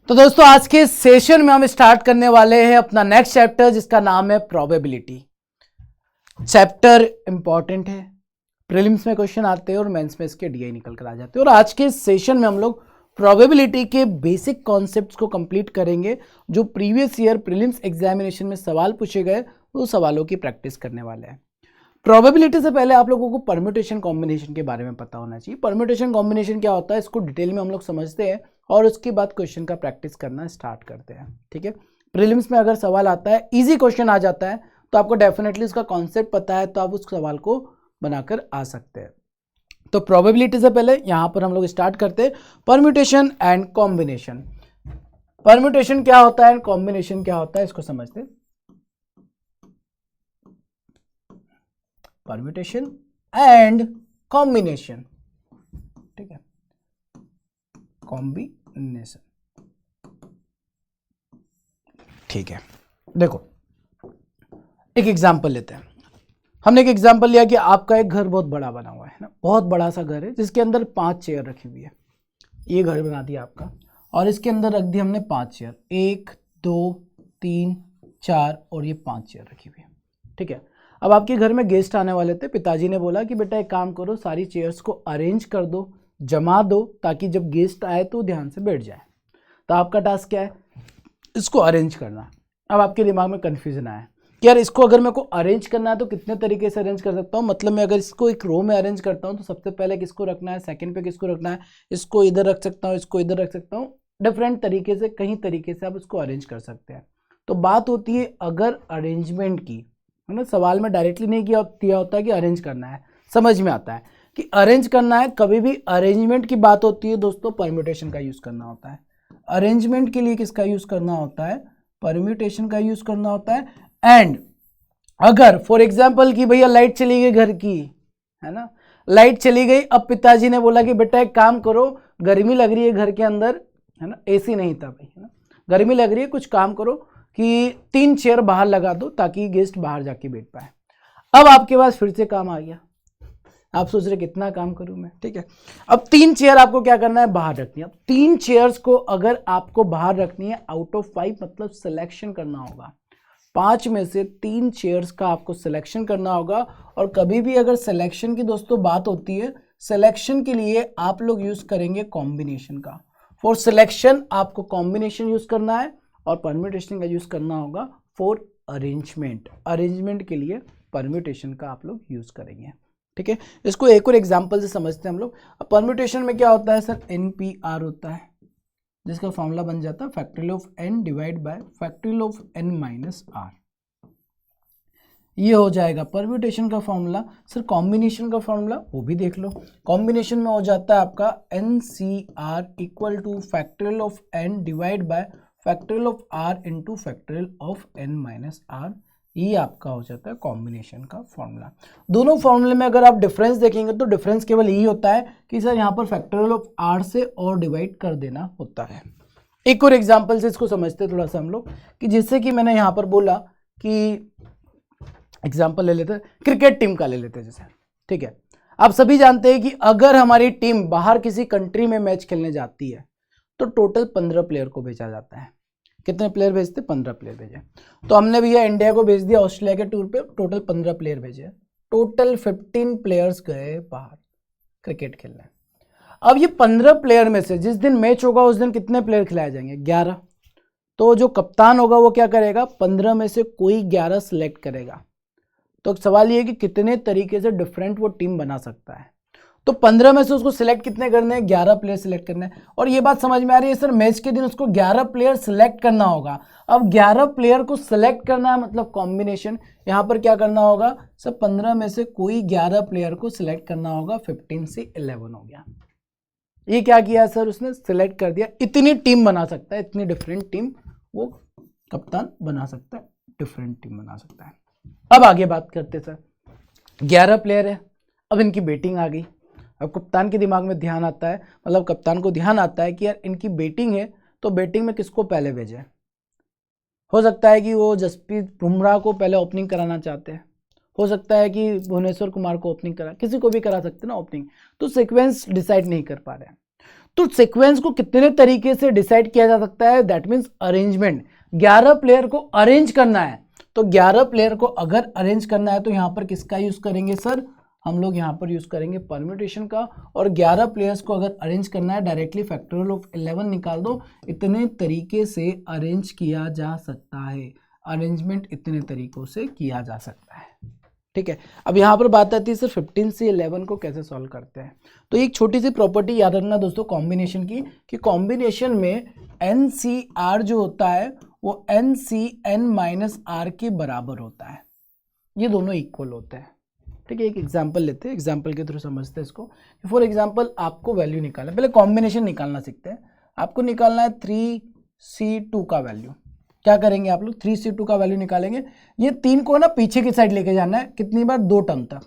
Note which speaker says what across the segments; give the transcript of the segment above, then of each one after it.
Speaker 1: तो दोस्तों आज के सेशन में हम स्टार्ट करने वाले हैं अपना नेक्स्ट चैप्टर जिसका नाम है प्रोबेबिलिटी। चैप्टर इंपॉर्टेंट है, प्रीलिम्स में क्वेश्चन आते हैं और मेंस में इसके डीआई निकल कर आ जाते हैं। और आज के सेशन में हम लोग प्रोबेबिलिटी के बेसिक कॉन्सेप्ट्स को कंप्लीट करेंगे। जो प्रीवियस ईयर प्रीलिम्स एग्जामिनेशन में सवाल पूछे गए वो सवालों की प्रैक्टिस करने वाले हैं। प्रोबेबिलिटी से पहले आप लोगों को परम्यूटेशन कॉम्बिनेशन के बारे में पता होना चाहिए। परम्यूटेशन कॉम्बिनेशन क्या होता है इसको डिटेल में हम लोग समझते हैं और उसके बाद क्वेश्चन का प्रैक्टिस करना स्टार्ट करते हैं। ठीक है, प्रीलिम्स में अगर सवाल आता है, इजी क्वेश्चन आ जाता है तो आपको डेफिनेटली उसका कॉन्सेप्ट पता है तो आप उस सवाल को बनाकर आ सकते हैं। तो प्रोबेबिलिटी से पहले यहां पर हम लोग स्टार्ट करते हैं परम्यूटेशन एंड कॉम्बिनेशन। परम्यूटेशन क्या होता है एंड कॉम्बिनेशन क्या होता है इसको समझते हैं। परम्यूटेशन एंड कॉम्बिनेशन, ठीक है, कॉम्बिनेशन, ठीक है। देखो एक एग्जांपल लेते हैं। हमने एक एग्जांपल लिया कि आपका एक घर बहुत बड़ा बना हुआ है ना, बहुत बड़ा सा घर है जिसके अंदर 5 चेयर रखी हुई है। ये घर बना दिया आपका और इसके अंदर रख दिया हमने 5 चेयर, 1 2 3 4 और ये 5 चेयर रखी हुई है। ठीक है, अब आपके घर में गेस्ट आने वाले थे। पिताजी ने बोला कि बेटा एक काम करो, सारी चेयर्स को अरेंज कर दो, जमा दो ताकि जब गेस्ट आए तो ध्यान से बैठ जाए। तो आपका टास्क क्या है, इसको अरेंज करना। अब आपके दिमाग में कन्फ्यूजन आया कि यार इसको अगर मेरे को अरेंज करना है तो कितने तरीके से अरेंज कर सकता हूँ। मतलब मैं अगर इसको एक रो में अरेंज करता हूँ तो सबसे पहले किसको रखना है, सेकंड पे किसको रखना है, इसको इधर रख सकता हूँ, इसको इधर रख सकता हूँ। डिफरेंट तरीके से, कई तरीके से आप इसको अरेंज कर सकते हैं। तो बात होती है अगर अरेंजमेंट की, है ना, सवाल में डायरेक्टली नहीं दिया होता है कि अरेंज करना है, समझ में आता है कि अरेंज करना है। कभी भी अरेंजमेंट की बात होती है दोस्तों, परम्यूटेशन का यूज करना होता है। अरेंजमेंट के लिए किसका यूज करना होता है, परम्यूटेशन का यूज करना होता है। एंड अगर फॉर एग्जांपल कि भैया लाइट चली गई घर की, है ना, लाइट चली गई, अब पिताजी ने बोला कि बेटा एक काम करो, गर्मी लग रही है घर के अंदर, है ना, एसी नहीं था भाई, है ना, गर्मी लग रही है, कुछ काम करो कि 3 चेयर बाहर लगा दो ताकि गेस्ट बाहर जाके बैठ पाए। अब आपके पास फिर से काम आ गया, आप सोच रहे कितना काम करूं मैं। ठीक है, अब 3 चेयर आपको क्या करना है, बाहर रखनी है। अब 3 चेयर्स को अगर आपको बाहर रखनी है आउट ऑफ 5, मतलब सिलेक्शन करना होगा। 5 में से 3 चेयर्स का आपको सिलेक्शन करना होगा। और कभी भी अगर सिलेक्शन की दोस्तों बात होती है, सिलेक्शन के लिए आप लोग यूज करेंगे कॉम्बिनेशन का। फॉर सिलेक्शन आपको कॉम्बिनेशन यूज करना है और परम्यूटेशन का यूज करना होगा फॉर अरेंजमेंट। अरेंजमेंट के लिए परम्यूटेशन का आप लोग यूज करेंगे। ठीक है, इसको एक और एग्जांपल से समझते हैं हम लोग। परम्यूटेशन में क्या होता है सर, NPR होता है जिसका फॉर्मूला बन जाता है factorial of n divide by factorial of n minus r। ये हो जाएगा परम्यूटेशन का फॉर्मूला। सर कॉम्बिनेशन का फॉर्मूला वो भी देख लो। कॉम्बिनेशन में हो जाता है आपका NCR equal two factorial of n divide by factorial of r into factorial of n minus r। ये आपका हो जाता है कॉम्बिनेशन का फॉर्मूला। दोनों फॉर्मूले में अगर आप डिफरेंस देखेंगे तो डिफरेंस केवल यही होता है कि सर यहाँ पर फैक्टोरियल ऑफ r से और डिवाइड कर देना होता है। एक और एग्जांपल से इसको समझते हैं थोड़ा सा हम लोग, कि जिससे कि मैंने यहाँ पर बोला कि एग्जांपल ले लेते हैं, क्रिकेट टीम का ले लेते हैं जैसे। ठीक है, आप सभी जानते हैं कि अगर हमारी टीम बाहर किसी कंट्री में मैच खेलने जाती है तो टोटल 15 प्लेयर को भेजा जाता है। कितने प्लेयर भेजते, 15 प्लेयर भेजे। तो हमने भैया इंडिया को भेज दिया ऑस्ट्रेलिया के टूर पे, टोटल 15 प्लेयर भेजे, टोटल 15 प्लेयर्स गए बाहर क्रिकेट खेलने। अब ये 15 प्लेयर में से जिस दिन मैच होगा उस दिन कितने प्लेयर खिलाए जाएंगे, 11। तो जो कप्तान होगा वो क्या करेगा, 15 में से कोई 11 सिलेक्ट करेगा। तो सवाल ये है कि कितने तरीके से डिफरेंट वो टीम बना सकता है। तो 15 में से उसको सिलेक्ट कितने करने हैं, 11 प्लेयर सिलेक्ट करने हैं। और ये बात समझ में आ रही है सर, मैच के दिन उसको 11 प्लेयर सिलेक्ट करना होगा। अब 11 प्लेयर को सिलेक्ट करना है मतलब कॉम्बिनेशन। यहाँ पर क्या करना होगा सर, 15 में से कोई 11 प्लेयर को सिलेक्ट करना होगा, 15 से 11 हो गया। ये क्या किया सर, उसने सिलेक्ट कर दिया। इतनी टीम बना सकता है, इतनी डिफरेंट टीम वो कप्तान बना सकता है, डिफरेंट टीम बना सकता है। अब आगे बात करते सर, 11 प्लेयर है, अब इनकी बैटिंग आ गई। अब कप्तान के दिमाग में ध्यान आता है, मतलब कप्तान को ध्यान आता है कि यार इनकी बैटिंग है तो बैटिंग में किसको पहले भेजें। हो सकता है कि वो जसप्रीत बुमराह को पहले ओपनिंग कराना चाहते हैं, हो सकता है कि भुवनेश्वर कुमार को ओपनिंग करा, किसी को भी करा सकते हैं ना ओपनिंग। तो सीक्वेंस डिसाइड नहीं कर पा रहे हैं। तो सीक्वेंस को कितने तरीके से डिसाइड किया जा सकता है, दैट मीन्स अरेंजमेंट। 11 प्लेयर को अरेंज करना है, तो 11 प्लेयर को अगर अरेंज करना है तो यहाँ पर किसका यूज करेंगे सर, हम लोग यहाँ पर यूज करेंगे परम्यूटेशन का। और 11 प्लेयर्स को अगर अरेंज करना है डायरेक्टली फैक्टोरियल ऑफ 11 निकाल दो। इतने तरीके से अरेंज किया जा सकता है, अरेंजमेंट इतने तरीकों से किया जा सकता है, ठीक है। अब यहाँ पर बात आती है सर 15 से 11 को कैसे सॉल्व करते हैं। तो एक छोटी सी प्रॉपर्टी याद रखना दोस्तों कॉम्बिनेशन की, कि कॉम्बिनेशन में NCR जो होता है वो NCN-R के बराबर होता है, ये दोनों इक्वल होते हैं, ठीक है। एक एग्जांपल लेते हैं, एग्जांपल के थ्रू समझते हैं इसको। फॉर एग्जांपल आपको वैल्यू निकालना है, पहले कॉम्बिनेशन निकालना सीखते हैं। आपको निकालना है 3C2 का वैल्यू। क्या करेंगे आप लोग, 3C2 का वैल्यू निकालेंगे। ये 3 को ना पीछे की साइड लेके जाना है, कितनी बार, 2 टर्म तक,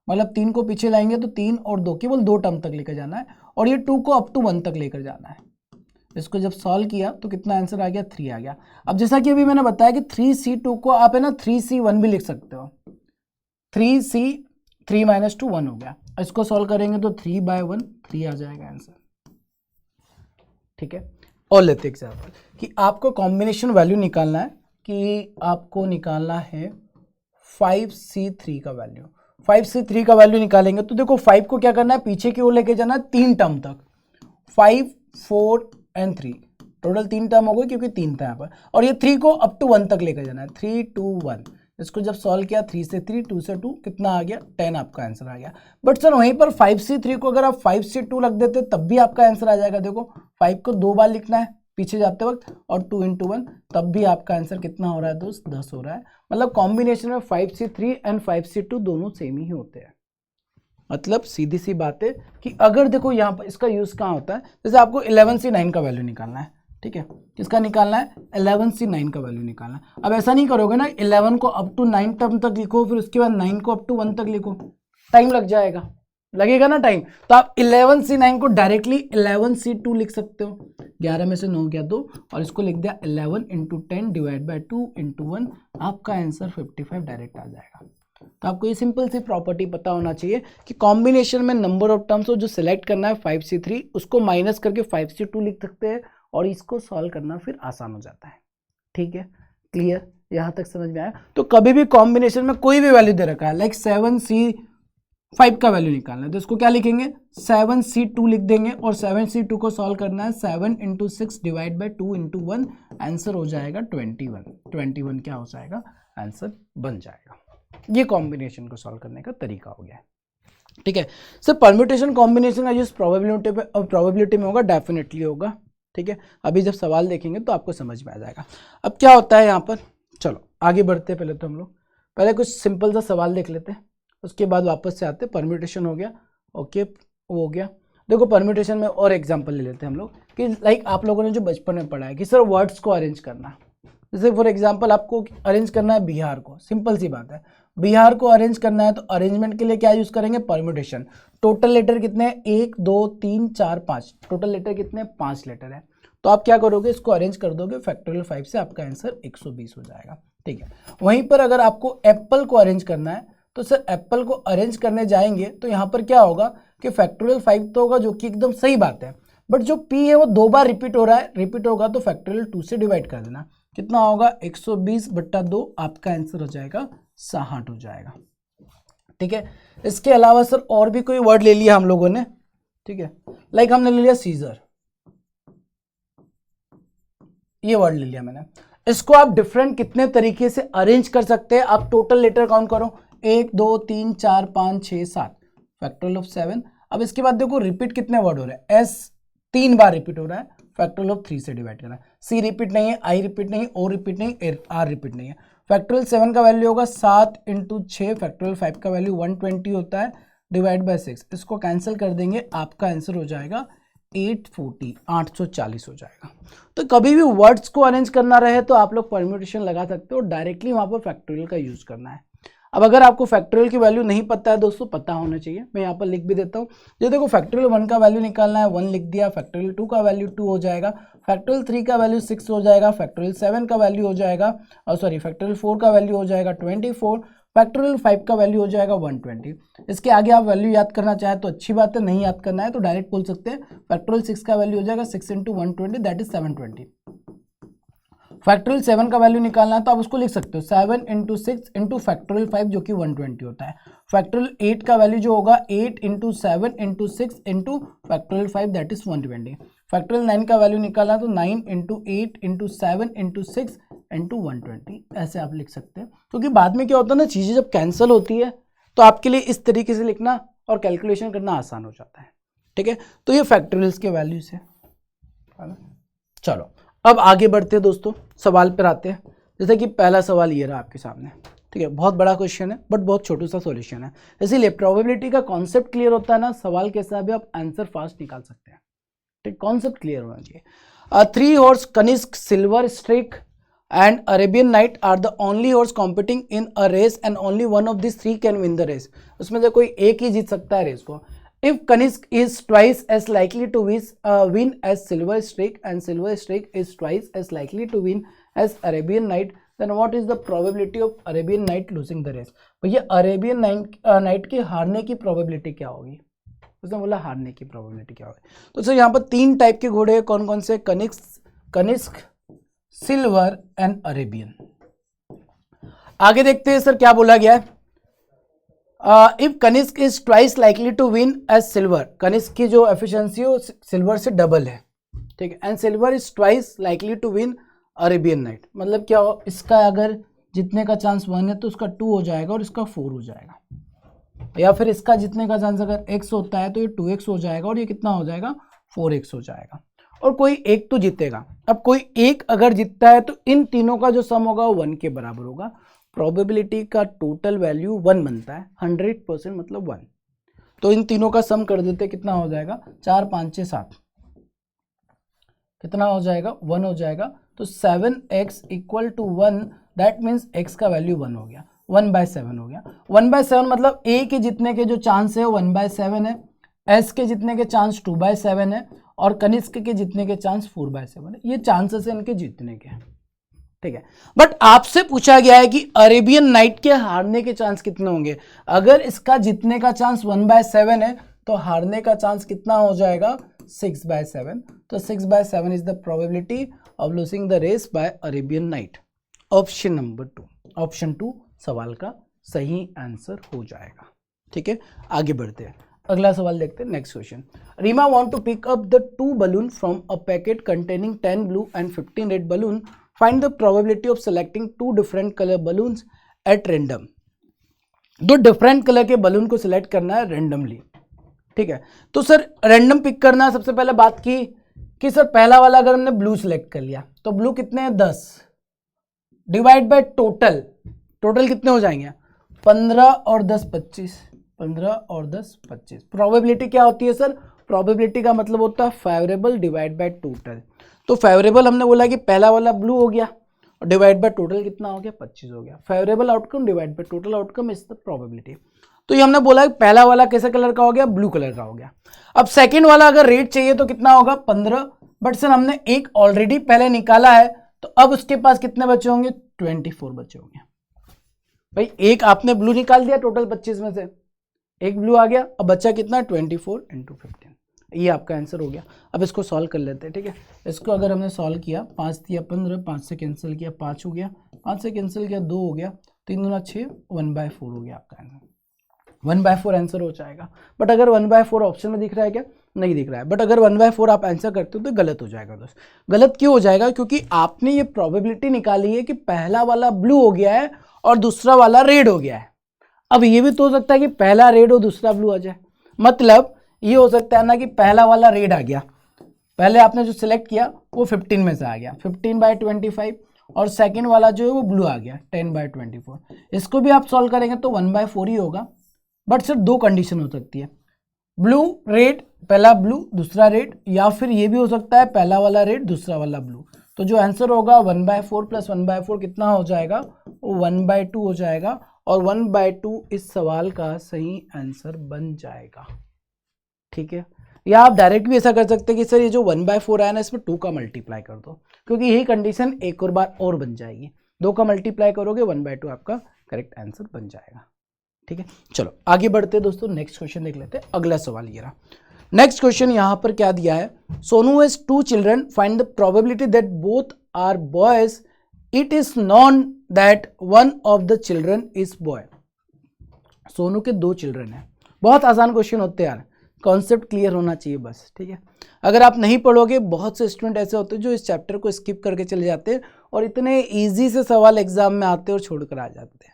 Speaker 1: मतलब 3 को पीछे लाएंगे तो 3 और 2 केवल 2 टर्म तक लेकर जाना है, और ये 2 को अप टू 1 तक लेकर जाना है। इसको जब सॉल्व किया तो कितना आंसर आ गया, 3 आ गया। अब जैसा कि अभी मैंने बताया कि 3C2 को आप है ना 3C1 भी लिख सकते हो, 3 - 2 1 हो गया। इसको सॉल्व करेंगे तो 3/1 3 आ जाएगा आंसर, ठीक है। और लेते एग्जाम्पल कि आपको कॉम्बिनेशन वैल्यू निकालना है, कि आपको निकालना है 5C3 का वैल्यू। 5C3 का वैल्यू निकालेंगे तो देखो 5 को क्या करना है, पीछे की ओर लेके जाना है 3 टर्म तक, 5 4 और 3, टोटल 3 टर्म हो गई क्योंकि 3 था यहाँ पर। और ये 3 को अप टू 1 तक लेकर जाना है, 3 2 1। इसको जब सॉल्व किया 3 से 3 2 से 2 कितना आ गया, 10 आपका आंसर आ गया। बट सर वहीं पर 5C3 को अगर आप 5C2 रख देते तब भी आपका आंसर आ जाएगा। देखो 5 को 2 बार लिखना है पीछे जाते वक्त, और 2 × 1, तब भी आपका आंसर कितना हो रहा है दोस्त, 10 हो रहा है। मतलब कॉम्बिनेशन में 5C3 एंड 5C2 दोनों सेम ही होते हैं। मतलब सीधी सी बात है कि अगर देखो यहाँ पर इसका यूज कहाँ होता है, जैसे आपको 11C9 का वैल्यू निकालना है, ठीक है। किसका निकालना है, 11C9 का वैल्यू निकालना है। अब ऐसा नहीं करोगे ना 11 को अप टू 9 टर्म तक लिखो, फिर उसके बाद 9 को अप टू 1 तक लिखो, टाइम लग जाएगा, लगेगा ना टाइम। तो आप 11C9 को डायरेक्टली 11C2 लिख सकते हो। 11 में से 9 गया 2, और इसको लिख दिया 11 × 10 डिवाइड बाय 2 × 1, आपका आंसर 55 डायरेक्ट आ जाएगा। तो आपको ये सिंपल सी प्रॉपर्टी पता होना चाहिए कि कॉम्बिनेशन में नंबर ऑफ टर्म्स हो जो सिलेक्ट करना है 5C3, उसको माइनस करके 5C2 लिख सकते हैं, और इसको सॉल्व करना फिर आसान हो जाता है, ठीक है। क्लियर, यहाँ तक समझ में आया। तो कभी भी कॉम्बिनेशन में कोई भी वैल्यू दे रखा है, लाइक 7C5 का वैल्यू निकालना है, तो इसको क्या लिखेंगे, 7C2 लिख देंगे, और 7C2 को सॉल्व करना है 7 × 6 डिवाइड बाय 2 × 1, आंसर हो जाएगा 21। 21 क्या हो जाएगा, आंसर बन जाएगा। ये कॉम्बिनेशन को सॉल्व करने का तरीका हो गया है, ठीक है। सर परम्यूटेशन कॉम्बिनेशन का यूज प्रोबेबिलिटी में होगा, डेफिनेटली होगा, ठीक है। अभी जब सवाल देखेंगे तो आपको समझ में आ जाएगा। अब क्या होता है यहाँ पर, चलो आगे बढ़ते हैं। पहले तो हम लोग पहले कुछ सिंपल सा सवाल देख लेते हैं, उसके बाद वापस से आते हैं। परम्यूटेशन हो गया, ओके वो हो गया। देखो परम्यूटेशन में और एग्जांपल ले लेते हैं हम लोग, कि लाइक आप लोगों ने जो बचपन में पढ़ा है कि सर वर्ड्स को अरेंज करना, जैसे फॉर एग्जांपल आपको अरेंज करना है बिहार को, सिंपल सी बात है, बिहार को अरेंज करना है तो अरेंजमेंट के लिए क्या यूज करेंगे, परम्यूटेशन। टोटल लेटर कितने हैं, 1 2 3 4 5, टोटल लेटर कितने हैं, 5 लेटर है। तो आप क्या करोगे, इसको अरेंज कर दोगे फैक्टोरियल 5 से, आपका आंसर 120 हो जाएगा, ठीक है। वहीं पर अगर आपको एप्पल को अरेंज करना है तो सर एप्पल को अरेंज करने जाएंगे तो यहाँ पर क्या होगा कि फैक्टोरियल 5 तो होगा, जो कि एकदम सही बात है, बट जो p है वो 2 बार रिपीट हो रहा है, रिपीट होगा तो फैक्टोरियल 2 से डिवाइड कर देना, कितना होगा 120/2, आपका आंसर हो जाएगा 60 हो जाएगा, ठीक है। इसके अलावा सर और भी कोई वर्ड ले लिया हम लोगों ने, ठीक है, लाइक हमने ले लिया सीजर, ये वर्ड ले लिया मैंने। इसको आप डिफरेंट कितने तरीके से अरेंज कर सकते हैं, आप टोटल लेटर काउंट करो, 1 2 3 4 5 6 7, फैक्टोरियल ऑफ 7। अब इसके बाद देखो रिपीट कितने वर्ड हो रहे हैं, एस 3 बार रिपीट हो रहा है, फैक्टोरियल ऑफ 3 से डिवाइड करना है, सी रिपीट नहीं है, आई रिपीट नहीं, ओ रिपीट नहीं, आर रिपीट नहीं है। फैक्टोरियल 7 का वैल्यू होगा 7 × 6, फैक्टोरियल 5 का वैल्यू 120 होता है, डिवाइड बाय 6, इसको कैंसिल कर देंगे, आपका आंसर हो जाएगा 840 हो जाएगा। तो कभी भी वर्ड्स को अरेंज करना रहे तो आप लोग परम्यूटेशन लगा सकते हो, डायरेक्टली वहां पर फैक्टोरियल का यूज करना है। अब अगर आपको फैक्टोरियल की वैल्यू नहीं पता है दोस्तों, पता होना चाहिए, मैं यहाँ पर लिख भी देता हूँ। ये देखो फैक्टोरियल 1 का वैल्यू निकालना है, 1 लिख दिया, फैक्टोरियल 2 का वैल्यू 2 हो जाएगा, फैक्टोरियल 3 का वैल्यू 6 हो जाएगा, फैक्टोरियल 7 का वैल्यू हो जाएगा, और सॉरी फैक्टोरियल 4 का वैल्यू हो जाएगा 24, फैक्टोरियल 5 का वैल्यू हो जाएगा 120। इसके आगे आप वैल्यू याद करना चाहे तो अच्छी बात है, नहीं याद करना है तो डायरेक्ट बोल सकते हैं फैक्टोरियल 6 का वैल्यू हो जाएगा 6 इंटू 120 दैट इज 720। फैक्टोरियल 7 का वैल्यू निकालना है तो आप उसको लिख सकते हो 7 इंटू 6 इंटू फैक्टोरियल 5 जो कि 120 होता है। फैक्टोरियल 8 का वैल्यू जो होगा 8 into 7 into 6 into factorial 5 that is 120। Factorial 9 का वैल्यू निकालना तो 9 इंटू 8 इंटू 7 इंटू 6 इंटू 120 ऐसे आप लिख सकते हैं। क्योंकि बाद में क्या होता है ना, चीज़ें जब कैंसिल होती है तो आपके लिए इस तरीके से लिखना और कैलकुलेशन करना आसान हो जाता है। ठीक है, तो ये फैक्टोरियल्स के वैल्यूज है। चलो अब आगे बढ़ते हैं दोस्तों, सवाल पर आते हैं। जैसे कि पहला सवाल ये रहा आपके सामने, ठीक है, बहुत बड़ा क्वेश्चन है बट बहुत छोटू सा सॉल्यूशन है। इसीलिए प्रोबेबिलिटी का कॉन्सेप्ट क्लियर होता है ना, सवाल के हिसाब से आप आंसर फास्ट निकाल सकते हैं। ठीक, कॉन्सेप्ट क्लियर होना चाहिए। 3 horse Kanishk, silver streak and Arabian Night are the only horse competing in a race and only one of these 3 can win the race। उसमें से कोई एक ही जीत सकता है रेस को। If Kanisk is twice as likely to win as Silver Streak and Silver Streak is twice as likely to win as Arabian Night, then what is the probability of Arabian Night losing the race? भैया Arabian Night के हारने की probability क्या होगी? उसने बोला हारने की probability क्या होगी। तो सर यहाँ पर 3 टाइप के घोड़े कौन कौन से, कनिष्क, सिल्वर एंड अरेबियन। आगे देखते हैं सर क्या बोला गया है। If Kanishk is twice likely to win as silver, Kanishk की जो एफिशिएंसी है वो सिल्वर से डबल है, ठीक है, and silver is twice likely to win Arabian night. मतलब क्या हो, इसका अगर जीतने का चांस 1 है तो इसका 2 हो जाएगा और इसका 4 हो जाएगा, या फिर इसका जीतने का चांस अगर x होता है तो ये 2x हो जाएगा और ये कितना हो जाएगा 4x हो जाएगा, और कोई एक तो जीतेगा। अब कोई एक अगर जीतता है तो इन तीनों का जो सम होगा वो 1 के बराबर होगा। प्रोबेबिलिटी का टोटल वैल्यू 1 बनता है, 100% मतलब 1। तो इन तीनों का सम कर देते, कितना हो जाएगा 4 5 6 7, कितना हो जाएगा 1 हो जाएगा। तो 7x equal to 1 that means x का वैल्यू 1 हो गया, 1/7 हो गया। 1/7 मतलब a के जीतने के जो चांस है 1/7 है, s के जीतने के चांस 2/7 है और कनिष्क के जीतने के चांस 4/7 है। ये चांसेस है इनके जीतने के, ठीक है। बट आपसे पूछा गया है कि अरेबियन नाइट के हारने के चांस कितने होंगे। अगर इसका जीतने का चांस 1/7 है तो हारने का चांस कितना हो जाएगा 6/7। तो 6/7 is the probability of losing the race by Arabian night. Option number 2, option 2 सवाल का सही आंसर हो जाएगा, ठीक है। आगे बढ़ते हैं, अगला सवाल देखते हैं। Next question, Reema want to pick up the 2 balloon from a packet containing 10 blue and 15 red balloon. Find the probability of selecting 2 different colour balloons at random. 2 different colour के बलून को सिलेक्ट करना है रेंडमली, ठीक है। तो sir random pick करना है। सबसे पहले बात की कि सर पहला वाला अगर हमने ब्लू सिलेक्ट कर लिया तो ब्लू कितने हैं 10 डिवाइड बाय टोटल, टोटल कितने हो जाएंगे 15 और 10 25, 15 और 10 25। प्रोबेबिलिटी क्या होती है सर, प्रोबेबिलिटी का मतलब होता है फेवरेबल डिवाइड बाय टोटल। तो फेवरेबल हमने बोला कि पहला वाला ब्लू हो गया और डिवाइड बाय टोटल कितना हो गया 25 हो गया। Favourable outcome divide by total outcome is the probability. तो ये हमने बोला पहला वाला कैसे कलर का हो गया, ब्लू कलर का हो गया। अब सेकंड वाला अगर रेड चाहिए तो कितना होगा 15, बट सर हमने एक ऑलरेडी पहले निकाला है तो अब उसके पास कितने बचे होंगे 24 बचे होंगे। भाई एक आपने ब्लू निकाल दिया टोटल 25 में से, एक ब्लू आ गया, अब बचा कितना 24 × 15। ये आपका आंसर हो गया। अब इसको सॉल्व कर लेते हैं, ठीक है। इसको अगर हमने सॉल्व किया 5 दिया 15, 5 से कैंसिल किया 5 हो गया, 5 से कैंसिल किया 2 हो गया, 3 दूना 6, 1/4 हो गया आपका आंसर। 1/4 आंसर हो जाएगा। बट अगर 1/4 ऑप्शन में दिख रहा है क्या, नहीं दिख रहा है। बट अगर 1/4 आप आंसर करते हो तो गलत हो जाएगा दोस्त। गलत क्यों हो जाएगा, क्योंकि आपने ये प्रोबेबिलिटी निकाली है कि पहला वाला ब्लू हो गया है और दूसरा वाला रेड हो गया है। अब ये भी तो हो सकता है कि पहला रेड और दूसरा ब्लू आ जाए। मतलब ये हो सकता है ना कि पहला वाला रेड आ गया, पहले आपने जो सिलेक्ट किया वो 15 में से आ गया 15/25, और सेकंड वाला जो है वो ब्लू आ गया 10/24। इसको भी आप सॉल्व करेंगे तो 1/4 ही होगा। बट सिर्फ 2 कंडीशन हो सकती है, ब्लू रेड, पहला ब्लू दूसरा रेड, या फिर ये भी हो सकता है पहला वाला रेड दूसरा वाला ब्लू। तो जो आंसर होगा 1/4 + 1/4 कितना हो जाएगा, वो 1/2 हो जाएगा, और 1/2 इस सवाल का सही आंसर बन जाएगा, ठीक है। या आप डायरेक्ट भी ऐसा कर सकते हैं कि सर ये जो 1/4 आया ना इसमें 2 का मल्टीप्लाई कर दो, क्योंकि यही कंडीशन एक और बार और बन जाएगी। 2 का मल्टीप्लाई करोगे 1/2 आपका करेक्ट आंसर बन जाएगा। ठीक है, चलो आगे बढ़ते हैं दोस्तों, नेक्स्ट क्वेश्चन देख लेते हैं। अगला सवाल ये रहा। नेक्स्ट क्वेश्चन यहाँ पर क्या दिया है, Sonu has 2 children, find the probability that both are boys, it is known that one of the children is boy. Sonu के 2 चिल्ड्रन हैं। बहुत आसान क्वेश्चन होते हैं यार, कॉन्सेप्ट क्लियर होना चाहिए बस। ठीक है, अगर आप नहीं पढ़ोगे, बहुत से स्टूडेंट ऐसे होते हैं जो इस चैप्टर को स्किप करके चले जाते हैं और इतने इजी से सवाल एग्जाम में आते हैं और छोड़कर आ जाते हैं।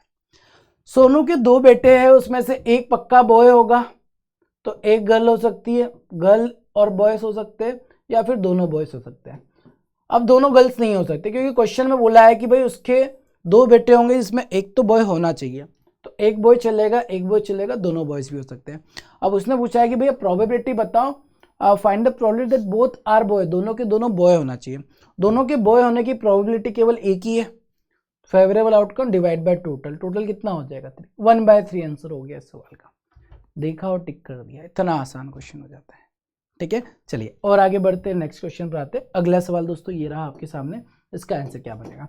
Speaker 1: सोनू के 2 बेटे हैं, उसमें से एक पक्का बॉय होगा, तो एक गर्ल हो सकती है, गर्ल और बॉयज हो सकते हैं, या फिर दोनों बॉयज हो सकते हैं। अब दोनों गर्ल्स नहीं हो सकते, क्योंकि क्वेश्चन में बोला है कि भाई उसके 2 बेटे होंगे जिसमें एक तो बॉय होना चाहिए, तो एक बॉय चलेगा, एक बॉय चलेगा, दोनों बॉयज भी हो सकते हैं। अब उसने पूछा है कि भैया प्रोबेबिलिटी बताओ, find the probability that both are boy, दोनों के दोनों बॉय होना चाहिए। दोनों के बॉय होने की प्रोबेबिलिटी केवल एक ही है, favourable outcome divide by total. Total कितना हो जाएगा, 3, 1/3 आंसर हो गया इस सवाल का। देखा और टिक कर दिया, इतना आसान क्वेश्चन हो जाता है। ठीक है, चलिए और आगे बढ़ते हैं, नेक्स्ट क्वेश्चन पर आते हैं। अगला सवाल दोस्तों ये रहा आपके सामने, इसका आंसर क्या बनेगा।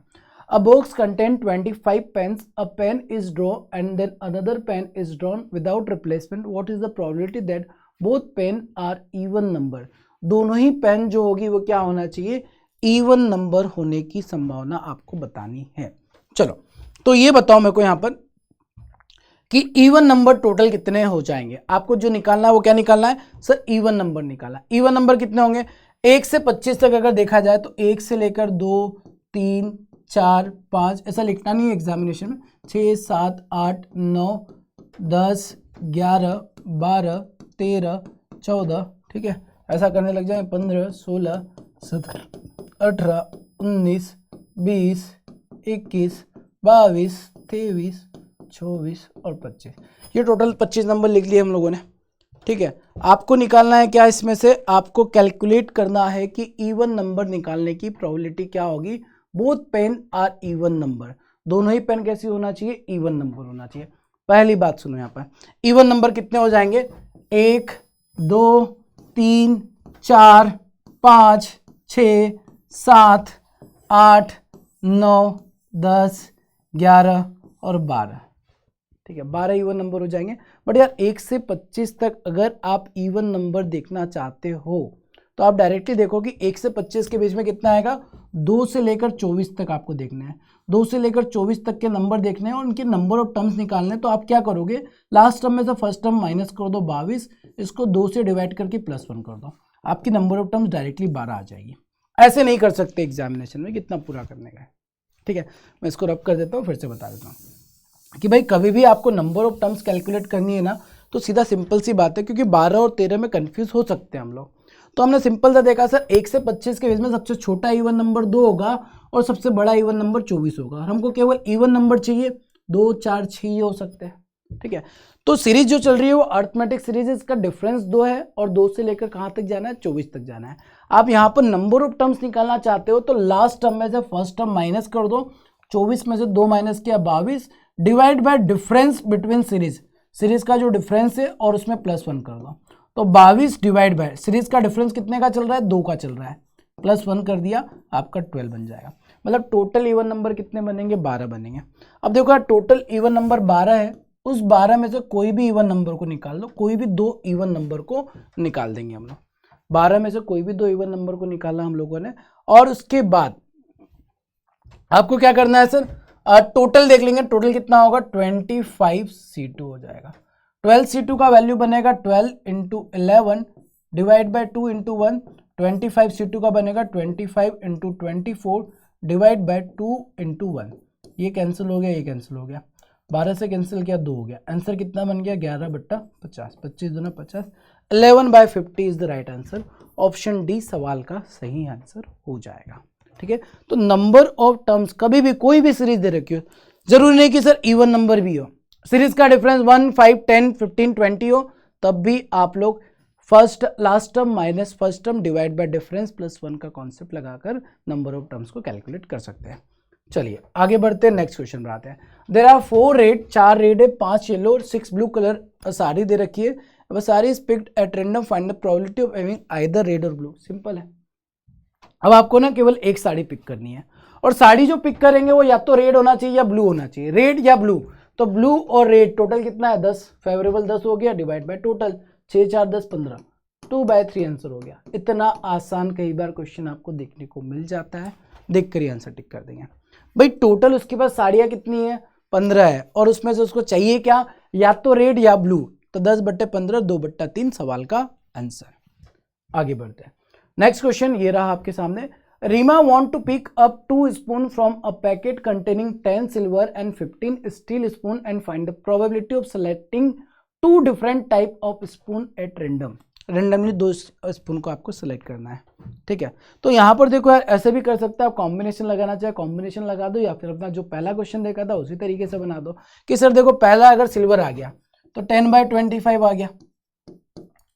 Speaker 1: A box contain 25 pens. A pen is drawn and then another pen is drawn without replacement. What is the probability that both pen are even number? दोनों ही पेन जो होगी वो क्या होना चाहिए, इवन नंबर होने की संभावना आपको बतानी है। चलो तो ये बताओ मेरे को यहाँ पर कि इवन नंबर टोटल कितने हो जाएंगे। आपको जो निकालना है वो क्या निकालना है सर, इवन नंबर निकालना है। इवन नंबर कितने होंगे, 1 से 25 तक अगर देखा जाए तो 1 से लेकर 2, 3, 4, 5 ऐसा लिखना नहीं है एग्जामिनेशन में, 6, 7, 8, 9, 10, 11, 12, 13, 14, ठीक है, ऐसा करने लग जाए 15, 16, 17, 18, 19, 20, 21, 22, 23, 24 और 25, ये टोटल 25 नंबर लिख लिए हम लोगों ने। ठीक है, आपको निकालना है क्या, इसमें से आपको कैलकुलेट करना है कि इवन नंबर निकालने की प्रोबेबिलिटी क्या होगी। Both pen are even number, दोनों ही पेन कैसी होना चाहिए, इवन नंबर होना चाहिए। पहली बात सुनो यहाँ पर, इवन नंबर कितने हो जाएंगे, 1, 2, 3, 4, 5, 6, 7, 8, 9, 10, 11 और 12। ठीक है, 12 इवन नंबर हो जाएंगे। बट यार 1 से 25 तक अगर आप इवन नंबर देखना चाहते हो तो आप डायरेक्टली देखो कि 1 से 25 के बीच में कितना आएगा, 2 से लेकर 24 तक आपको देखना है। 2 से लेकर 24 तक के नंबर देखने हैं और उनके नंबर ऑफ टर्म्स निकालने हैं। तो आप क्या करोगे, लास्ट टर्म में से फर्स्ट टर्म माइनस कर दो 22, इसको 2 से डिवाइड करके +1 कर दो, आपकी नंबर ऑफ टर्म्स डायरेक्टली 12 आ जाएगी। ऐसे नहीं कर सकते एग्जामिनेशन में, कितना पूरा करने का है। ठीक है, मैं इसको रब कर देता हूँ, फिर से बता देता हूँ कि भाई कभी भी आपको नंबर ऑफ टर्म्स कैलकुलेट करनी है ना, तो सीधा सिंपल सी बात है, क्योंकि 12 और 13 में कंफ्यूज हो सकते हैं हम लोग। तो हमने सिंपल सा देखा सर, 1 से 25 के बीच में सबसे छोटा इवन नंबर 2 होगा और सबसे बड़ा इवन नंबर 24 होगा। और हमको केवल इवन नंबर चाहिए, 2, 4, 6 हो सकते हैं। ठीक है, तो सीरीज जो चल रही है वो अर्थमेटिक सीरीज है, इसका डिफरेंस 2 है और 2 से लेकर कहाँ तक जाना है, 24 तक जाना है। आप यहाँ पर नंबर ऑफ टर्म्स निकालना चाहते हो तो लास्ट टर्म में से फर्स्ट टर्म माइनस कर दो, 24 में से 2 माइनस किया 22, divide by difference between series, series का जो डिफरेंस है और उसमें +1 कर दो। तो 22 डिवाइड बाय सीरीज का डिफरेंस कितने का चल रहा है, 2 का चल रहा है, +1 कर दिया, आपका 12 बन जाएगा। मतलब टोटल इवन नंबर कितने बनेंगे, 12 बनेंगे। अब देखो टोटल इवन नंबर 12 है, उस 12 में से कोई भी इवन नंबर को निकाल दो, कोई भी 2 इवन नंबर को निकाल देंगे हम लोग। 12 में से कोई भी 2 इवन नंबर को निकाला हम लोगों ने, और उसके बाद आपको क्या करना है सर, टोटल देख लेंगे, टोटल कितना होगा, 25C2 हो जाएगा। 12C2 का वैल्यू बनेगा 12 × 11 डिवाइड बाय 2 × 1, 25C2 का बनेगा 25 × 24 डिवाइड बाय 2 × 1। ये कैंसिल हो गया, ये कैंसिल हो गया, 12 से कैंसिल किया, 2 हो गया। आंसर कितना बन गया, 11/50, 25 दूना 50, 11/50 is the right answer. Option D सवाल का सही आंसर हो जाएगा। ठीक है, तो नंबर ऑफ टर्म्स कभी भी कोई भी सीरीज दे रखी हो, जरूरी नहीं कि सर इवन नंबर भी हो, सीरीज का डिफरेंस 1, 5, 10, 15, 20 हो, तब भी आप लोग first last term minus first term divide by difference +1 का कॉन्सेप्ट लगाकर नंबर ऑफ टर्म्स को कैलकुलेट कर सकते हैं। चलिए आगे बढ़ते हैं, नेक्स्ट क्वेश्चन पर आते हैं। देयर आर 4 रेड, 4 रेड है, 5 येलो और 6 ब्लू कलर साड़ी दे रखी है। अब sari is picked at random, find the probability of having either red और ब्लू। सिंपल है, अब आपको ना केवल एक साड़ी पिक करनी है और साड़ी जो पिक करेंगे वो या तो रेड होना चाहिए या ब्लू होना चाहिए, रेड या ब्लू। तो ब्लू और रेड टोटल कितना है 10, फेवरेबल 10 हो गया, डिवाइड बाय टोटल 6 4 10 15, 2/3 आंसर हो गया। इतना आसान कई बार क्वेश्चन आपको देखने को मिल जाता है, देख कर ही आंसर टिक कर देंगे। भाई टोटल उसके पास साड़ियाँ कितनी है 15 है, और उसमें से उसको चाहिए क्या, या तो रेड या ब्लू, तो 10/15 2/3 सवाल का आंसर। आगे बढ़ते हैं, नेक्स्ट क्वेश्चन ये रहा आपके सामने। Reema want to pick up 2 spoon from a packet containing 10 silver and 15 steel spoon and find the probability of selecting 2 different type of spoon at random. Randomly 2 spoon को आपको सेलेक्ट करना है, ठीक है। तो यहाँ पर देखो यार, ऐसे भी कर सकते हैं आप, कॉम्बिनेशन लगाना चाहे कॉम्बिनेशन लगा दो, या फिर अपना जो पहला क्वेश्चन देखा था उसी तरीके से बना दो कि सर देखो पहला अगर सिल्वर आ गया तो 10/25 आ गया,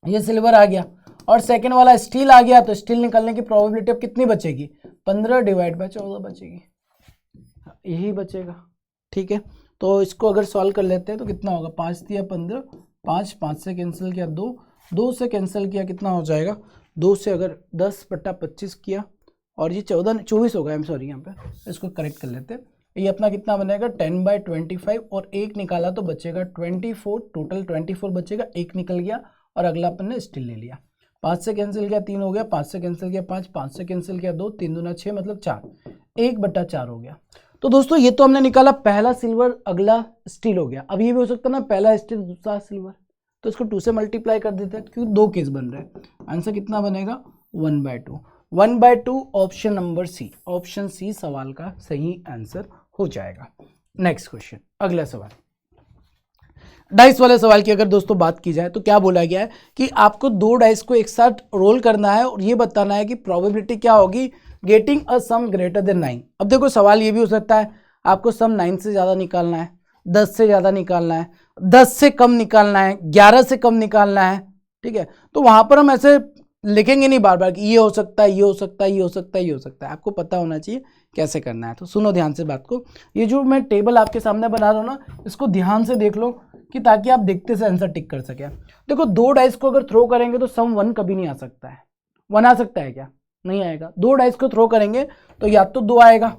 Speaker 1: ये सिल्वर आ गया, और सेकेंड वाला स्टील आ गया तो स्टील निकलने की प्रोबेबिलिटी अब कितनी बचेगी, 15 डिवाइड बाय 14 बचेगी, यही बचेगा, ठीक है। तो इसको अगर सॉल्व कर लेते हैं तो कितना होगा, 5 दिया 15, 5 से कैंसिल किया 2 से कैंसिल किया कितना हो जाएगा, 2 से अगर 10/25 किया, और ये 24 होगा, आई एम सॉरी, यहाँ पे इसको करेक्ट कर लेते हैं। ये अपना कितना बनेगा 10/25, और एक निकाला तो बचेगा 24, टोटल 24 बचेगा, एक निकल गया और अगला अपन ने स्टील ले लिया। 5 से कैंसिल किया 3 हो गया, 5 से कैंसिल किया 5 से कैंसिल किया 2, 3 दूना 6 मतलब 4, 1/4 हो गया। तो दोस्तों ये तो हमने निकाला पहला सिल्वर अगला स्टील हो गया। अब ये भी हो सकता है ना पहला स्टील दूसरा सिल्वर, तो इसको 2 से मल्टीप्लाई कर देते हैं क्योंकि 2 केस बन रहे हैं। आंसर कितना बनेगा 1/2, 1/2 option number C, option C सवाल का सही आंसर हो जाएगा। नेक्स्ट क्वेश्चन, अगला सवाल, डाइस वाले सवाल की अगर दोस्तों बात की जाए तो क्या बोला गया है कि आपको 2 डाइस को एक साथ रोल करना है और ये बताना है कि प्रोबेबिलिटी क्या होगी getting a some greater than 9। अब देखो सवाल ये भी हो सकता है आपको सम 9 से ज़्यादा निकालना है, 10 से ज़्यादा निकालना है, 10 से कम निकालना है, 11 से कम निकालना है, ठीक है। तो वहाँ पर हम ऐसे लिखेंगे नहीं बार बार कि ये हो सकता है, ये हो सकता है, ये हो सकता है, ये हो सकता है, आपको पता होना चाहिए कैसे करना है। तो सुनो ध्यान से बात को, ये जो मैं टेबल आपके सामने बना रहा हूँ ना, इसको ध्यान से देख लो कि ताकि आप देखते से आंसर टिक कर सके। देखो 2 डाइस को अगर थ्रो करेंगे तो सम 1 कभी नहीं आ सकता है, 1 आ सकता है क्या, नहीं आएगा। 2 डाइस को थ्रो करेंगे तो या तो 2 आएगा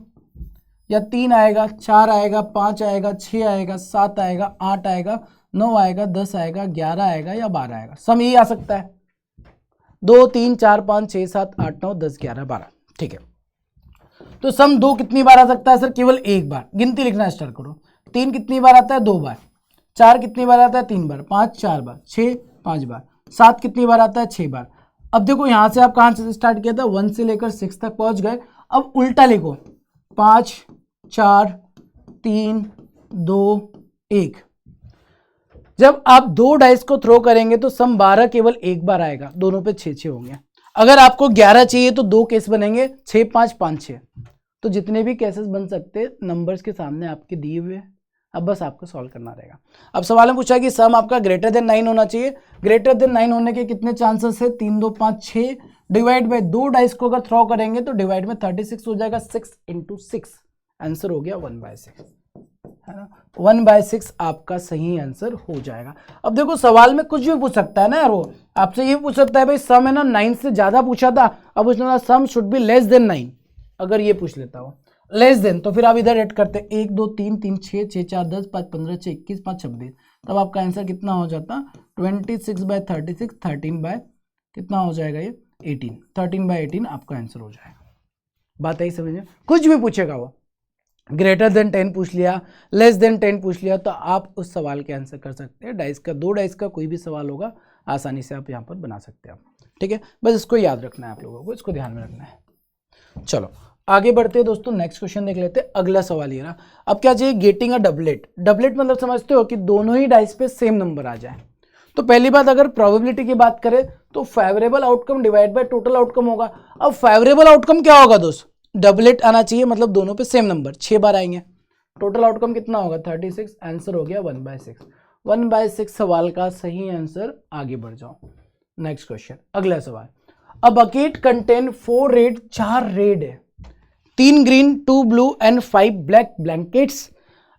Speaker 1: या 3 आएगा, 4 आएगा, 5 आएगा, 6 आएगा, 7 आएगा, 8 आएगा, 9 आएगा, 10 आएगा, 11 आएगा या 12 आएगा, सम यही आ सकता है 2 3 4 5 6 7 8 9 10 11 12, ठीक है। तो सम 2 कितनी बार आ सकता है सर, केवल एक बार, गिनती लिखना स्टार्ट करो। 3 कितनी बार आता है 2 बार, 4 कितनी बार आता है 3 बार, 5 4 बार, 6 5 बार, 7 कितनी बार आता है 6 बार। अब देखो यहाँ से आप कहाँ से स्टार्ट किया था 1 से लेकर 6 तक पहुँच गए। अब उल्टा लिखो 5 4 3 2 1। जब आप 2 डाइस को थ्रो करेंगे तो सम 12 केवल एक बार आएगा, दोनों पे 6 6 होंगे। अगर आपको 11 चाहिए तो 2 केस बनेंगे 6 5 5 6। तो जितने भी केसेस बन सकते हैं नंबर्स के सामने आपके दिए हुए हैं, अब बस आपको सॉल्व करना रहेगा। अब सवाल में पूछा कि सम आपका ग्रेटर देन 9 होना चाहिए, ग्रेटर देन 9 होने के कितने चांसेस है 3 2 5 6 डिवाइड बाय 2 डाइस को अगर थ्रो करेंगे तो डिवाइड में 36 हो जाएगा, 6 × 6 आंसर हो गया 1/6, है ना। 1/6 आपका सही आंसर हो जाएगा। अब देखो सवाल में कुछ भी पूछ सकता है ना यार, वो आपसे ये पूछ सकता है भाई सम है ना 9 से ज्यादा पूछा था, अब उसने sum should be less than 9, अगर ये पूछ लेता हो लेस देन तो फिर आप इधर ऐड करते 1 2 3 3 6 6 4 10 5 15 6 21 5 26, तब आपका आंसर कितना हो जाता 26/36, 13 बाय कितना हो जाएगा ये 18, 13/18 आपका आंसर हो जाएगा। बात यही समझिए, कुछ भी पूछेगा वो, ग्रेटर देन 10 पूछ लिया, लेस देन 10 पूछ लिया, तो आप उस सवाल के आंसर कर सकते हैं। डाइस का 2 डाइस का कोई भी सवाल होगा आसानी से आप यहाँ पर बना सकते हैं, ठीक है। बस इसको याद रखना है आप लोगों को, इसको ध्यान में रखना है। चलो आगे बढ़ते हैं दोस्तों, नेक्स्ट क्वेश्चन देख लेते हैं। अगला सवाल ये रहा, अब क्या चाहिए गेटिंग अ डबलेट। डबलेट मतलब समझते हो कि दोनों ही डाइस पे सेम नंबर आ जाए। तो पहली बात अगर प्रोबेबिलिटी की बात करें तो favourable outcome divide by total outcome होगा। अब फेवरेबल आउटकम क्या होगा दोस्त, डबलेट आना चाहिए, मतलब दोनों पे सेम नंबर 6 बार आएंगे। टोटल आउटकम कितना होगा 36, आंसर हो गया 1/6, 1/6 सवाल का सही आंसर। आगे बढ़ जाओ नेक्स्ट क्वेश्चन, अगला सवाल। A bucket contain 4 red, 4 red है, 3 green, 2 blue and 5 black blankets.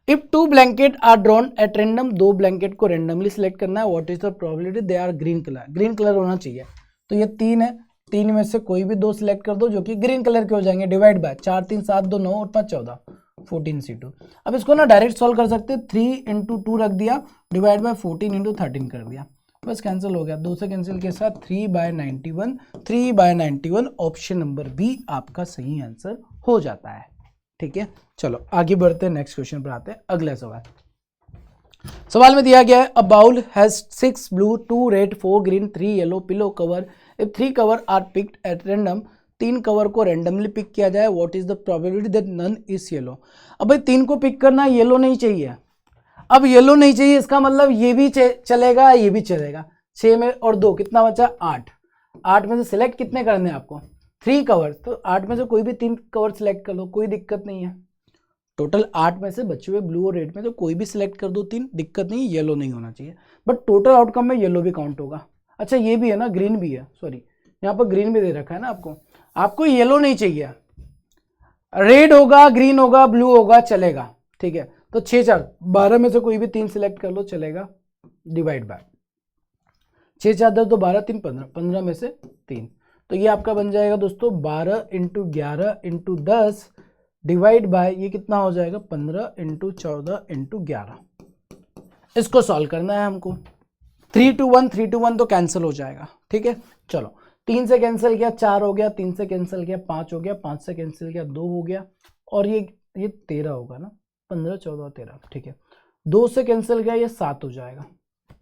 Speaker 1: If 2 blanket are drawn at random, 2 blanket को रैंडमली सिलेक्ट करना है, what is the probability they are green colour, green colour होना चाहिए। तो ये 3 है, तीन में से कोई भी दो सिलेक्ट कर दो जो कि ग्रीन कलर के हो जाएंगे, डिवाइड बाय 4 3 7 2 9 और 5 14 14c2। अब इसको ना डायरेक्ट सॉल्व कर सकते हैं, 3 इंटू 2 रख दिया डिवाइड बाय 14 इंटू 13 कर दिया, बस कैंसिल हो गया, 2 से कैंसिल के साथ 3/91, 3/91 ऑप्शन नंबर बी आपका सही आंसर हो जाता है। ठीक है, चलो आगे बढ़ते हैं, नेक्स्ट क्वेश्चन पर आते हैं। अगला सवाल में दिया गया है a bowl has 6 blue 2 red 4 green 3 yellow pillow cover, if 3 cover are picked at random, 3 cover को रैंडमली पिक किया जाए, what is the probability that none is yellow. अब भाई 3 को पिक करना, येलो नहीं चाहिए, अब येलो नहीं चाहिए इसका मतलब ये भी चलेगा ये भी चलेगा, 6 में और 2 कितना बचा 8, 8 में से सिलेक्ट कितने करने हैं आपको 3 कवर, तो 8 में से कोई भी 3 कवर सिलेक्ट कर लो, कोई दिक्कत नहीं है। टोटल 8 में से बचे हुए ब्लू और रेड में तो कोई भी सिलेक्ट कर दो 3, दिक्कत नहीं, येलो नहीं होना चाहिए, बट टोटल आउटकम में येलो भी काउंट होगा। अच्छा ये भी है ना, ग्रीन भी है, सॉरी यहाँ पर ग्रीन भी दे रखा है ना आपको येलो नहीं चाहिए, रेड होगा ग्रीन होगा ब्लू होगा चलेगा। ठीक है, तो 6 4 12 में से कोई भी 3 सिलेक्ट कर लो चलेगा, डिवाइड बाय 6 4 10 तो 12 3 15, 15 में से 3, तो ये आपका बन जाएगा दोस्तों 12 इंटू 11 इंटू 10 डिवाइड बाय ये कितना हो जाएगा 15 इंटू 14 इंटू 11। इसको सॉल्व करना है हमको, 3 to 1 तो कैंसिल हो जाएगा। ठीक है, चलो 3 से कैंसिल किया 4 हो गया, 3 से कैंसिल किया 5 हो गया, 5 से कैंसिल किया 2 हो गया, और ये 13 होगा ना, 15 14 13। ठीक है, 2 से कैंसिल किया ये 7 हो जाएगा,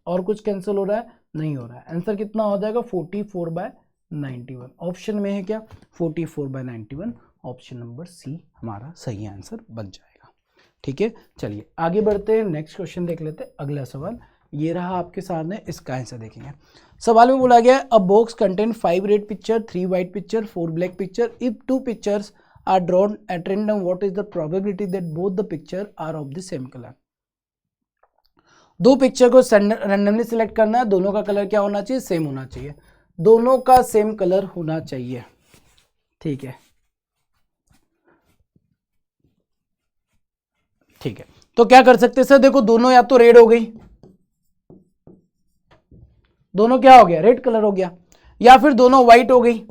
Speaker 1: और कुछ कैंसिल हो रहा है नहीं हो रहा है, आंसर कितना हो जाएगा 44/91। ऑप्शन में है क्या 44/91, ऑप्शन नंबर सी हमारा सही आंसर बन जाएगा। ठीक है, चलिए आगे बढ़ते हैं, नेक्स्ट क्वेश्चन देख लेते हैं। अगला सवाल ये रहा आपके सामने, इसका आंसर देखेंगे। सवाल में बोला गया है a box contain 5 red picture 3 white picture 4 black picture, if 2 pictures are drawn at random, what is the probability that both the picture are of the same colour. 2 picture को रैंडमली सिलेक्ट करना है, दोनों का colour क्या होना चाहिए same होना चाहिए, दोनों का सेम कलर होना चाहिए। ठीक है, ठीक है, तो क्या कर सकते हैं सर, देखो दोनों या तो रेड हो गई, दोनों क्या हो गया रेड कलर हो गया, या फिर दोनों व्हाइट हो गई,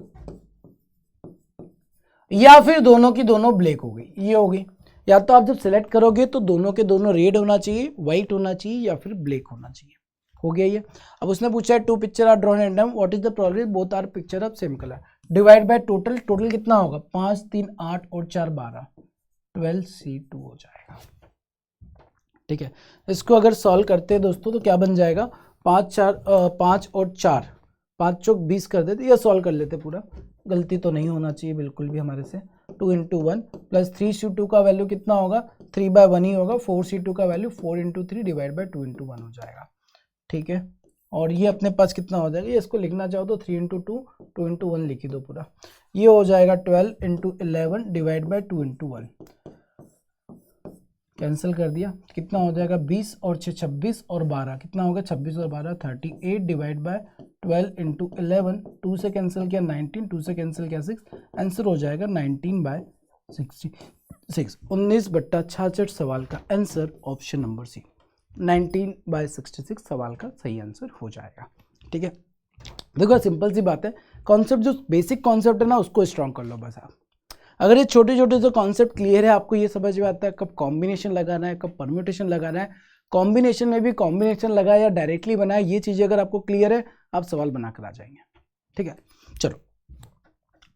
Speaker 1: या फिर दोनों की दोनों ब्लैक हो गई, ये हो गई। या तो आप जब सिलेक्ट करोगे तो दोनों के दोनों रेड होना चाहिए, व्हाइट होना चाहिए, या फिर ब्लैक होना चाहिए, हो गया ये। अब उसने पूछा है 2 picture are drawn random, what is the probability both are picture of same colour, divide by total, total कितना होगा 5 3 8 और 4 12, 12c2 हो जाएगा। ठीक है, इसको अगर सॉल्व करते हैं दोस्तों तो क्या बन जाएगा 5 और 4, 5 चौक 20 कर देते, या सॉल्व कर लेते पूरा, गलती तो नहीं होना चाहिए बिल्कुल भी हमारे से। 2 इंटू 1 प्लस 3c2 का वैल्यू कितना होगा 3/1 ही होगा, 4c2 का value 4 into 3 divide by 2 into 1 हो जाएगा। ठीक है, और ये अपने पास कितना हो जाएगा, ये इसको लिखना चाहो तो 3 इंटू 2 2 इंटू 1 लिख ही दो पूरा, ये हो जाएगा 12 into 11 divide by 2 into 1, cancel कर दिया, कितना हो जाएगा 20 और 6 26 और 12 कितना होगा 26 और 12 38 डिवाइड बाय 12 इंटू 11, 2 से कैंसिल किया 19, 2 से कैंसिल किया 6, आंसर हो जाएगा 19/66, 19/66 सवाल का आंसर ऑप्शन नंबर सी 19/66 सवाल का सही आंसर हो जाएगा। ठीक है, देखो सिंपल सी बात है, कॉन्सेप्ट जो बेसिक कॉन्सेप्ट है ना उसको स्ट्रॉन्ग कर लो बस आप। अगर ये छोटे छोटे से कॉन्सेप्ट क्लियर है, आपको ये समझ में आता है कब कॉम्बिनेशन लगाना है कब परम्यूटेशन लगाना है, कॉम्बिनेशन में भी कॉम्बिनेशन लगाया या डायरेक्टली बनाया, ये चीज़ें अगर आपको क्लियर है आप सवाल बनाकर आ जाएंगे। ठीक है, चलो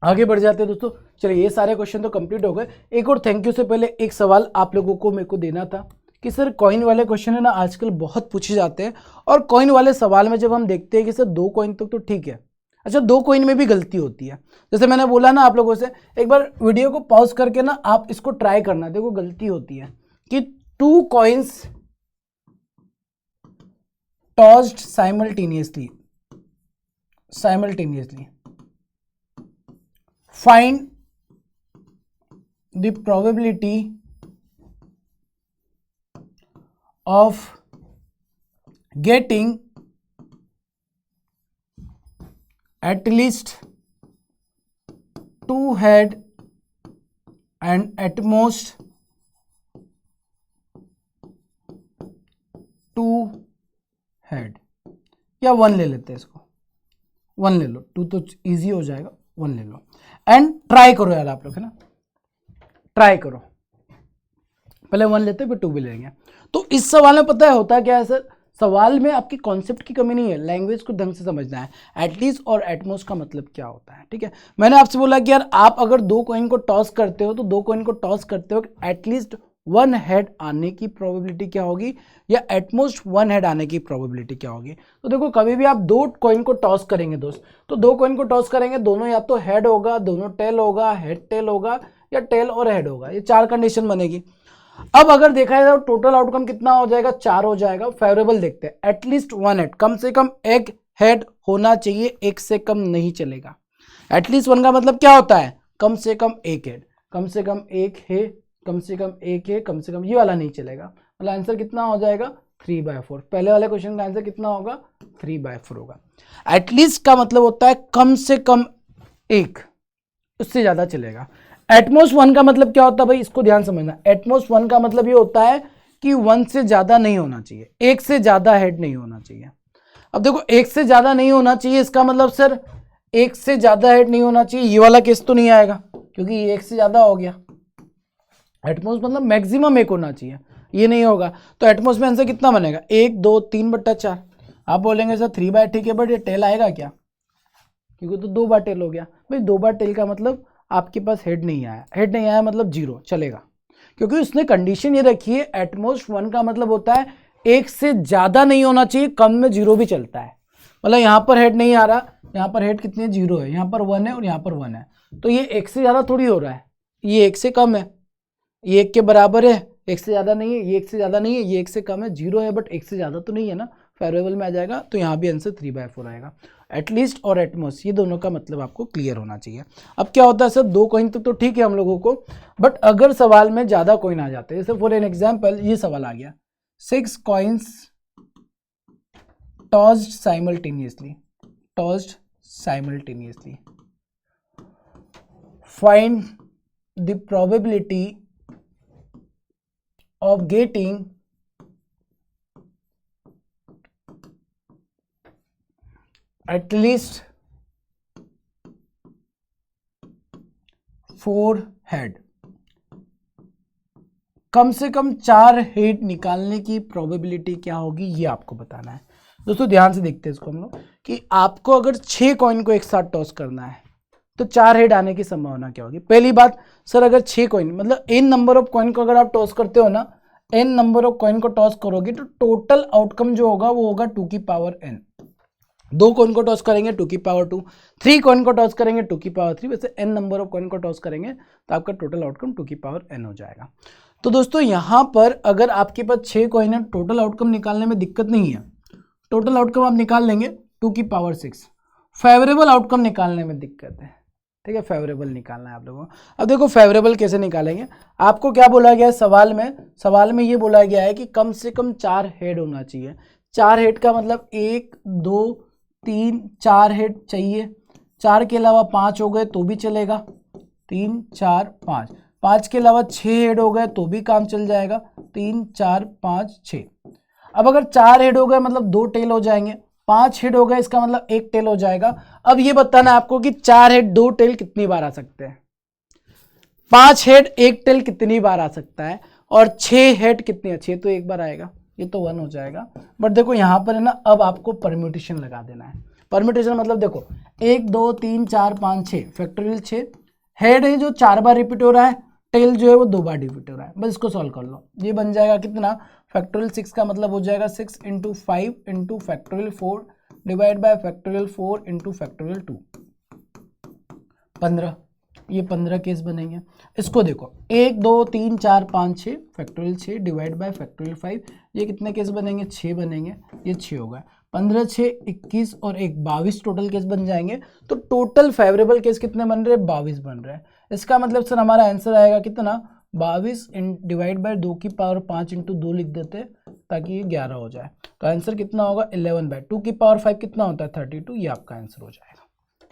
Speaker 1: आगे बढ़ जाते हैं दोस्तों। चलिए ये सारे क्वेश्चन तो कंप्लीट हो गए। एक और थैंक यू से पहले एक सवाल आप लोगों को मेरे को देना था कि सर कॉइन वाले क्वेश्चन है ना आजकल बहुत पूछे जाते हैं, और कॉइन वाले सवाल में जब हम देखते हैं कि सर 2 कॉइन तक तो ठीक है, अच्छा 2 कॉइन में भी गलती होती है। जैसे मैंने बोला ना आप लोगों से, एक बार वीडियो को पॉज करके ना आप इसको ट्राई करना, देखो गलती होती है कि 2 coins tossed simultaneously find the probability of getting at least 2 head and at most 2 head, या 1 ले लेते हैं इसको, 1 ले लो, 2 तो इजी हो जाएगा, 1 ले लो एंड ट्राई करो यार आप लोग, है ना, ट्राई करो, पहले 1 लेते फिर 2 भी लेंगे। तो इस सवाल में पता है होता क्या है सर, सवाल में आपकी कॉन्सेप्ट की कमी नहीं है, लैंग्वेज को ढंग से समझना है, एटलीस्ट और एटमोस्ट का मतलब क्या होता है, ठीक है। मैंने आपसे बोला कि यार आप अगर 2 कॉइन को टॉस करते हो तो 2 कॉइन को टॉस करते हो एटलीस्ट 1 हेड आने की प्रोबेबिलिटी क्या होगी, या एटमोस्ट 1 हेड आने की प्रोबेबिलिटी क्या होगी। तो देखो कभी भी आप 2 कॉइन को टॉस करेंगे दोस्त, तो 2 कॉइन को टॉस करेंगे, दोनों या तो हेड होगा, दोनों टेल होगा, हेड टेल होगा, या टेल और हेड होगा, ये 4 कंडीशन बनेगी। अब अगर देखा जाए तो टोटल आउटकम कितना हो जाएगा, 4 हो जाएगा। फेवरेबल देखते हैं, एटलीस्ट 1 हेड, कम से कम एक हेड होना चाहिए, एक से कम नहीं चलेगा। एटलीस्ट 1 का मतलब क्या होता है, कम से कम एक हेड, कम से कम एक है, कम से कम एक है, कम से कम, ये वाला नहीं चलेगा। मतलब आंसर कितना हो जाएगा 3/4। पहले वाले क्वेश्चन का आंसर कितना होगा 3/4 होगा। एटलीस्ट का मतलब होता है कम से कम एक, उससे ज्यादा चलेगा। एटमोस्ट 1 का मतलब क्या होता है भाई, इसको ध्यान समझना। एटमोस्ट 1 का मतलब ये होता है कि 1 से ज्यादा नहीं होना चाहिए, एक से ज्यादा हेड नहीं होना चाहिए। अब देखो एक से ज्यादा नहीं होना चाहिए, इसका मतलब सर एक से ज्यादा हेड नहीं होना चाहिए, ये वाला केस तो नहीं आएगा क्योंकि ये एक से ज्यादा हो गया। एटमोस्ट मतलब मैक्सिमम एक होना चाहिए, ये नहीं होगा। तो एटमोस्ट में आंसर कितना बनेगा 1 2 3/4। आप बोलेंगे सर 3/, ठीक है, बट ये टेल आएगा क्या, क्योंकि तो 2 बार टेल हो गया भाई। 2 बार टेल का मतलब आपके पास हेड नहीं आया, हेड नहीं आया मतलब 0 चलेगा, क्योंकि उसने कंडीशन ये रखी है एटमोस्ट 1 का मतलब होता है एक से ज्यादा नहीं होना चाहिए, कम में 0 भी चलता है। मतलब यहाँ पर हेड नहीं आ रहा, यहाँ पर हेड कितनी है 0 है, यहाँ पर 1 है और यहाँ पर 1 है, तो ये एक से ज्यादा थोड़ी हो रहा है, ये एक से कम है, ये 1 के बराबर है, एक से ज्यादा नहीं है, ये 1 से ज्यादा नहीं है, ये 1 से कम है, 0 है बट 1 से ज्यादा तो नहीं है ना, फेवरेबल में आ जाएगा। तो यहाँ भी आंसर 3/4 आएगा। एटलीस्ट और एटमोस्ट ये दोनों का मतलब आपको क्लियर होना चाहिए। अब क्या होता है सर 2 कॉइन तक तो ठीक है हम लोगों को, बट अगर सवाल में ज्यादा कॉइन आ जाते हैं, जैसे फॉर एन एग्जाम्पल ये सवाल आ गया 6 coins tossed simultaneously, tossed simultaneously, find the probability of getting at least 4 head, कम से कम 4 हेड निकालने की प्रोबेबिलिटी क्या होगी ये आपको बताना है। दोस्तों ध्यान से देखते हैं इसको हम लोग कि आपको अगर 6 कॉइन को एक साथ टॉस करना है तो 4 हेड आने की संभावना क्या होगी। पहली बात सर अगर 6 कॉइन मतलब n नंबर ऑफ कॉइन को अगर आप टॉस करते हो ना, n नंबर ऑफ कॉइन को टॉस करोगे तो टोटल आउटकम जो होगा वो होगा 2 की पावर n। 2 कॉइन को टॉस करेंगे 2 की पावर 2, 3 कॉइन को टॉस करेंगे 2 की पावर 3, वैसे n नंबर ऑफ कॉइन को टॉस करेंगे तो आपका टोटल आउटकम 2 की पावर n हो जाएगा। तो दोस्तों यहाँ पर अगर आपके पास 6 कॉइन है, टोटल आउटकम निकालने में दिक्कत नहीं है, टोटल आउटकम आप निकाल लेंगे 2 की पावर 6। फेवरेबल आउटकम निकालने में दिक्कत है, ठीक है, फेवरेबल निकालना है आप लोगों को। अब देखो फेवरेबल कैसे निकालेंगे, आपको क्या बोला गया है सवाल में ये बोला गया है कि कम से कम 4 हेड होना चाहिए। 4 हेड का मतलब 1 2 3 4 हेड चाहिए, 4 के अलावा 5 हो गए तो भी चलेगा, 3 4 5, 5 के अलावा 6 हेड हो गए तो भी काम चल जाएगा, 3 4 5 6। अब अगर 4 हेड हो गए मतलब 2 टेल हो जाएंगे, 5 हेड हो गए इसका मतलब 1 टेल हो जाएगा। अब ये बताना है आपको कि 4 हेड 2 टेल कितनी बार आ सकते हैं, 5 हेड 1 टेल कितनी बार आ सकता है, और 6 हेड कितनी है, 6 तो एक बार आएगा, ये तो 1 हो जाएगा। बट देखो यहाँ पर है ना, अब आपको परम्यूटेशन लगा देना है। परम्यूटेशन मतलब देखो 1 2 3 4 5 6 फैक्टोरियल 6 हेड है जो 4 बार रिपीट हो रहा है, टेल जो है वो 2 बार रिपीट हो रहा है, बस इसको सॉल्व कर लो। ये बन जाएगा कितना, फैक्टोरियल 6 का मतलब हो जाएगा 6 × 5 × factorial 4 divide by factorial 4 × factorial 2, 15। ये 15 केस बनेंगे। इसको देखो 1 2 3 4 5 6 फैक्टोरियल 6 डिवाइड बाय फैक्टोरियल 5, ये कितने केस बनेंगे 6 बनेंगे, ये 6 होगा। 15 6 21 और 1 22 टोटल केस बन जाएंगे। तो टोटल फेवरेबल केस कितने बन रहे हैं 22 बन रहे हैं। इसका मतलब सर हमारा आंसर आएगा कितना 22 डिवाइड बाय 2 की पावर 5 × 2 लिख देते ताकि ये 11 हो जाए। तो आंसर कितना होगा 11/2 की पावर 5 कितना होता है 32, ये आपका आंसर हो जाएगा।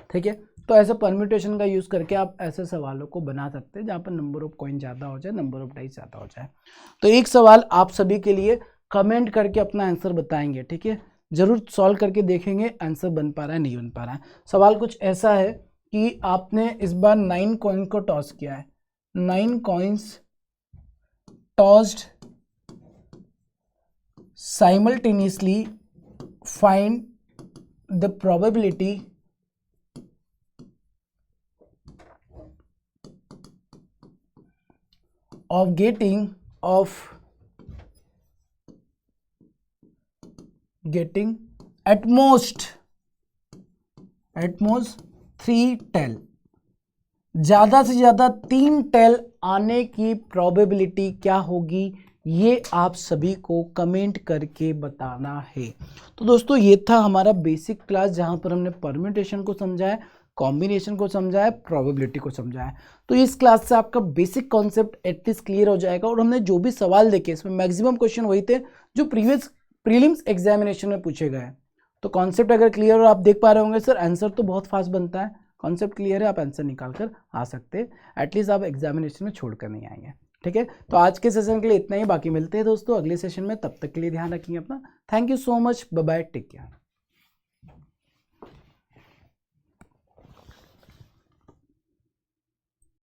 Speaker 1: ठीक है, तो ऐसे परम्यूटेशन का यूज़ करके आप ऐसे सवालों को बना सकते हैं जहाँ पर नंबर ऑफ कॉइन ज़्यादा हो जाए, नंबर ऑफ डाइस ज़्यादा हो जाए। तो एक सवाल आप सभी के लिए कमेंट करके अपना आंसर बताएंगे, ठीक है। जरूर सॉल्व करके देखेंगे आंसर बन पा रहा है नहीं बन पा रहा है। सवाल कुछ ऐसा है कि आपने इस बार 9 कॉइन को टॉस किया है, 9 coins tossed simultaneously, find the probability of getting at most 3 tail, ज़्यादा से ज़्यादा 3 टेल आने की प्रोबेबिलिटी क्या होगी, ये आप सभी को कमेंट करके बताना है। तो दोस्तों ये था हमारा बेसिक क्लास जहाँ पर हमने परम्यूटेशन को समझा है, कॉम्बिनेशन को समझा है, प्रोबेबिलिटी को समझा है। तो इस क्लास से आपका बेसिक कॉन्सेप्ट एटलीस्ट क्लियर हो जाएगा। और हमने जो भी सवाल देखे इसमें मैक्सिमम क्वेश्चन वही थे जो प्रीवियस प्रीलिम्स एग्जामिनेशन में पूछे गए। तो कॉन्सेप्ट अगर क्लियर और आप देख पा रहे होंगे सर आंसर तो बहुत फास्ट बनता है, कॉन्सेप्ट क्लियर है, आप आंसर निकाल कर आ सकते हैं, एटलीस्ट आप एग्जामिनेशन में छोड़ कर नहीं आएंगे। ठीक है, तो आज के सेशन के लिए इतना ही, बाकी मिलते हैं दोस्तों अगले सेशन में, तब तक के लिए ध्यान रखिए अपना। Thank you so much, bye bye, take care.